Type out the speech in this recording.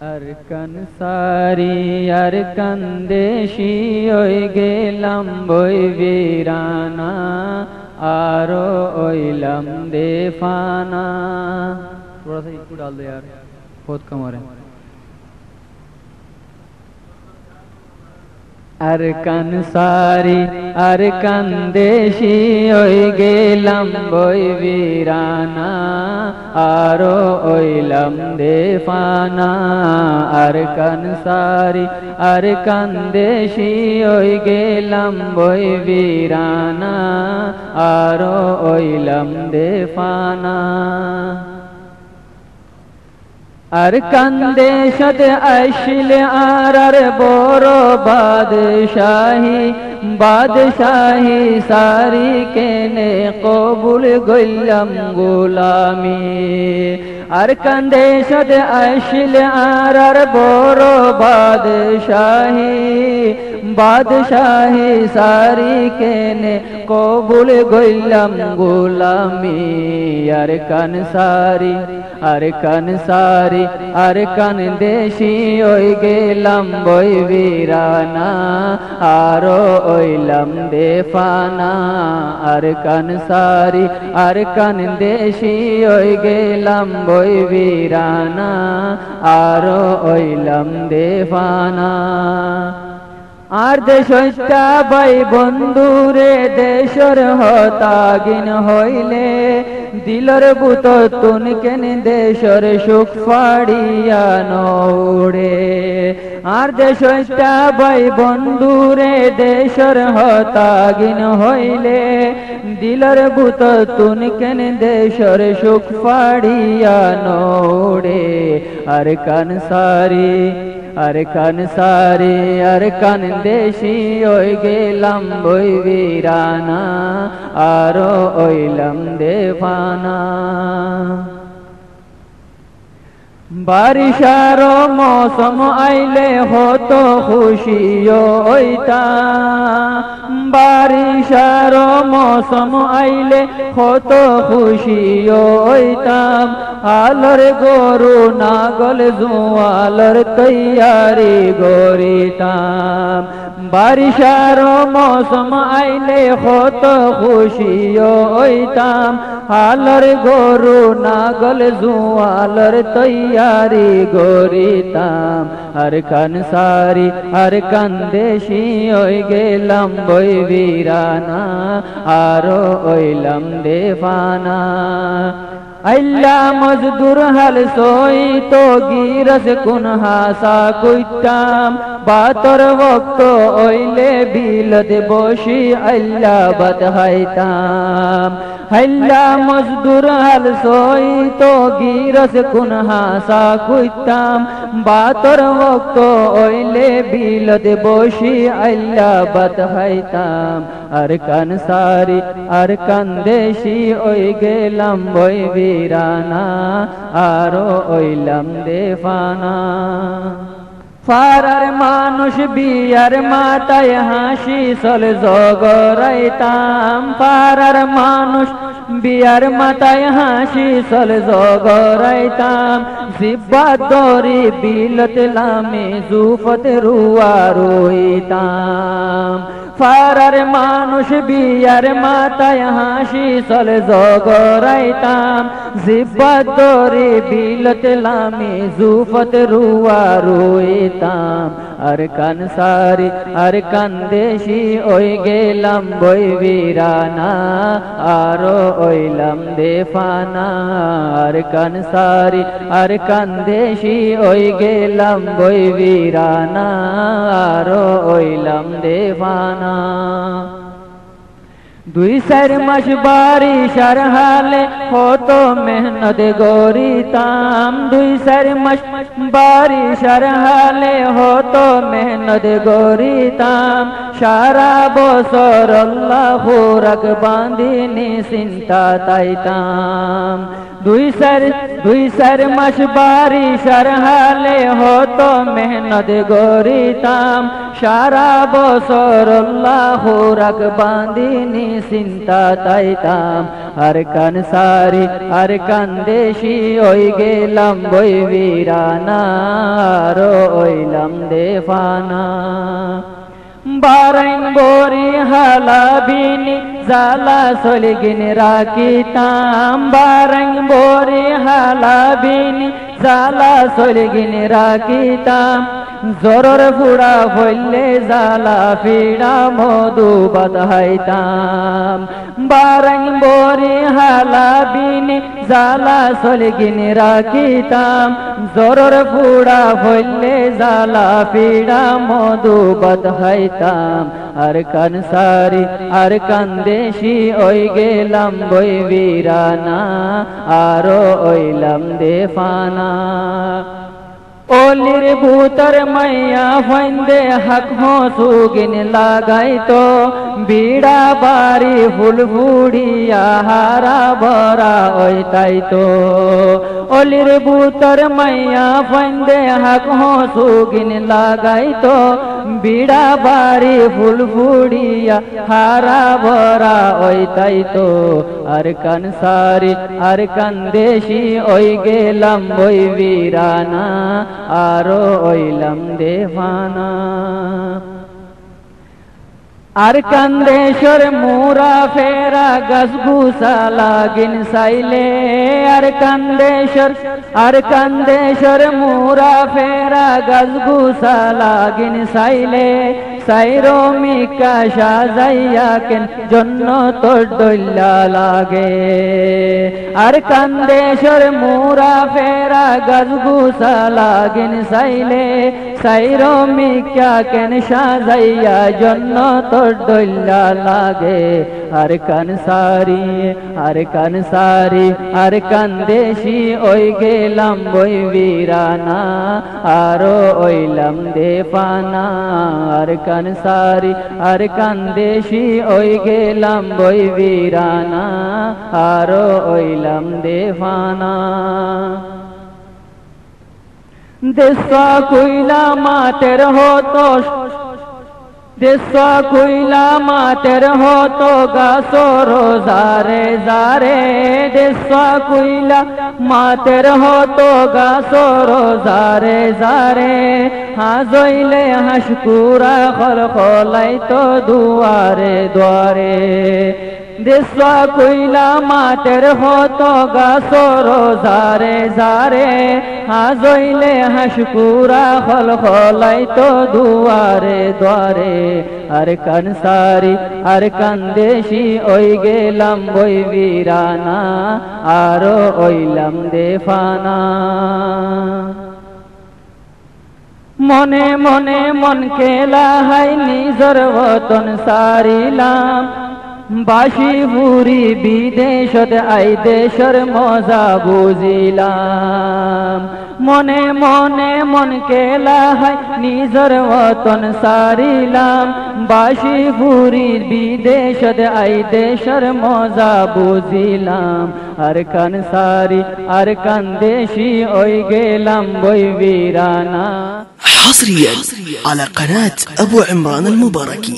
আরকান সারি আরকান দেশি ওই গেলাম বই বীরানা আরো ওইলাম দেফানা। थोड़ा सा इनको डाल दो यार, बहुत कम हो रहा है। আরকান সারি আরকান দেশি ওই গেলাম বই বীরানা আরো ওইলাম দেফানা। আরকান সারি আরকান দেশি ওই গেলাম বই বীরানা আরো ওইলাম দেফানা। আরকান দেশত আসলে আর বড় বাদশাহী বাদশাহী সারি কেনে কবুল গইলাম গোলামি। আরকান দেশত আসলে আর বড় বাদশাহী বাদশাহী সারি কেনে কবুল গইলাম গোলামি। আরকান সারি আরকান সারি আরকান দেশি ওই গেলাম বই বীরানা আরো ওইলাম দেফানা। আরকান সারি আরকান দেশি ওই গেলাম বই বীরানা আরো ওইলাম দেফানা। আর দেশটা ভাই বন্ধুরে দেশর হতাগিন হইলে দিলর বুত তুন কেন দেশর সুখ ফাড়িয়া নৌড়ে। আর দেশটা ভাই বন্ধুরে দেশর হতাগিন হইলে দিলর বুত তুন কেন দেশর সুখ ফাড়িয়া নৌড়ে। আরকান সারি আরকান সারি আরকান দেশি ওই গেলাম বই বীরানা আরো ওইলাম দেফানা। বারিশার মৌসম আইলে হতো খুশি হইতাম। বারিশার মৌসম আইলে হতো খুশি হইতাম। আলর গরু নাগল জুয়ালর তৈয়ারি গরিতাম। বারিশার মৌসম আইলে হতো খুশি হইতাম। আলর গরু নাগল জুয়ালর তৈয়ারি গরিতাম। আরকান সারি আরকান দেশি ওই গেলাম বই বীরানা আরো ওইলাম দেফানা। আল্লাহ মজদুর হাল সই তো গিরস কুন হাসা কুইতাম। বাতর বক্ত ওইলে বিলদ বসি আল্লাহ বদহাইতাম। আল্লাহ মজদুর হাল সই তো গিরস কুন হাসা কুইতাম। বাতর বক্ত ওইলে বিলদ বসি আল্লাহ বদহাইতাম। আরকান সারি আরকান দেশি ওই গেলাম বই বীরানা আরো ওইলাম দেফানা। ফারার মানুষ বিয়ার মাথায় হাসি চল জগরাইতাম। ফারার মানুষ বিয়ার মাথায় হাসি চল জগরাইতাম। জিব্বাত দরি বিলত লামে জুফত রুয়া রইতাম। ফারার মানুষ বিয়ার মাথায় হাসি চল জগরাইতাম। জিব্বাত দরি বিলত লামে জুফত রুয়া রইতাম। আরকান সারি আরকান দেশি ওই গেলাম বই বীরানা আরো ওইলাম দেফানা। আরকান সারি আরকান দেশি ওই গেলাম বই বীরানা আরো ওইলাম দেফানা। দুই চার মাস বারিশার হালে হতো মেহনত গরিতাম। দুই চার মাস বারিশার হালে হতো মেহনত গরিতাম। সারা বছর আল্লাহ রাগ বাঁধিনি চিন্তা তাইতাম। দুই চার মাস বারিশার হালে হতো মেহনত গরিতাম সারা বছর আল্লাহু রাখ বাঁধিনি চিন্তা তাইতাম আর কান সারি আর কান্দেশি ওই গেলাম বই বীরানা আর ওইলাম দেফানা বারাইন বরি হালাবিনি জালা সলিগিন রাখিতাম বারাইন বরি হালাবিনি জালা সলিগিন রাখিতাম জরর ফুড়া হইলে জালা ফিড়া মধু বাধাইতাম বারাইন বরি হালাবিনি জালা সলিগিন রাখিতাম জরর ফুড়া হইলে জালা ফিড়া মধু বাধাইতাম আর কান সারি আর কান্দেশি ওই গেলাম বই বীরানা আরো ওইলাম দেফানা ওলির ভূতর মাইয়া ফাইন্দে হক হসুগিন লাগাইতো বিড়া বাড়ি ফুল ফুড়িয়া হারা ভরা ওই তাইতো ওলির ভূতর মাইয়া ফাইন্দে হক হসুগিন লাগাইতো বিড়া বাড়ি ফুল ফুড়িয়া হারা ভরা ওই তাইতো আর কান সারি আর কান্দেশি ওই গেলাম বই বীরানা আরো ওইলাম দেফানা আর কান্দেশ্বর মুরা ফেরা গাছ গুসা লাগিন সাইলে আর কান্দেশ্বর মুরা ফেরা গাছ গুসা লাগিন সাইলে সাইরো মিকা সাজাইয়া কেন জন্য তোর দইলা লাগে আর কান্দেশ্বর মুরা ফেরা গাছ গুসা লাগিন সাইলে সাইরো মিকা কেন সাজাইয়া জন্য তোর দইলা লাগে আর কান সারি আর কান্দেশি ওই গেলাম বই বীরানা আরো ওইলাম দেফানা আর কান সারি আর কান্দেশি ওই গেলাম বই বীরানা আরো ওইলাম দেফানা দেশা কইলা মাতের হতো দেশা কইলা মাতের হতো গাছর জারে জারে দেশা কইলা মাতের হতো গাছর জারে জারে হাজইলে হাসকুরা খল খলাইতো দুয়ারে দুয়ারে দেশা কইলা মাতের হতো গাছর জারে জারে হাজইলে হাসকুরা খল খলাইতো দুয়ারে দুয়ারে আর কান সারি আর কান্দেশি ওই গেলাম বই বীরানা আরো ওইলাম দেফানা মনে মনে মন কেলা হাই নিজর বতন সারিলাম বাসি বুড়ি বিদেশত আই দেশর মজা বুঝিলাম মনে মনে মন কেলা হাই নিজর বতন সারিলাম বাসি বুড়ি বিদেশত আই দেশর মজা বুঝিলাম আর কান সারি আর কান্দেশি ওই গেলাম বই বীরানা حصريا على قناة أبو عمران المباركي.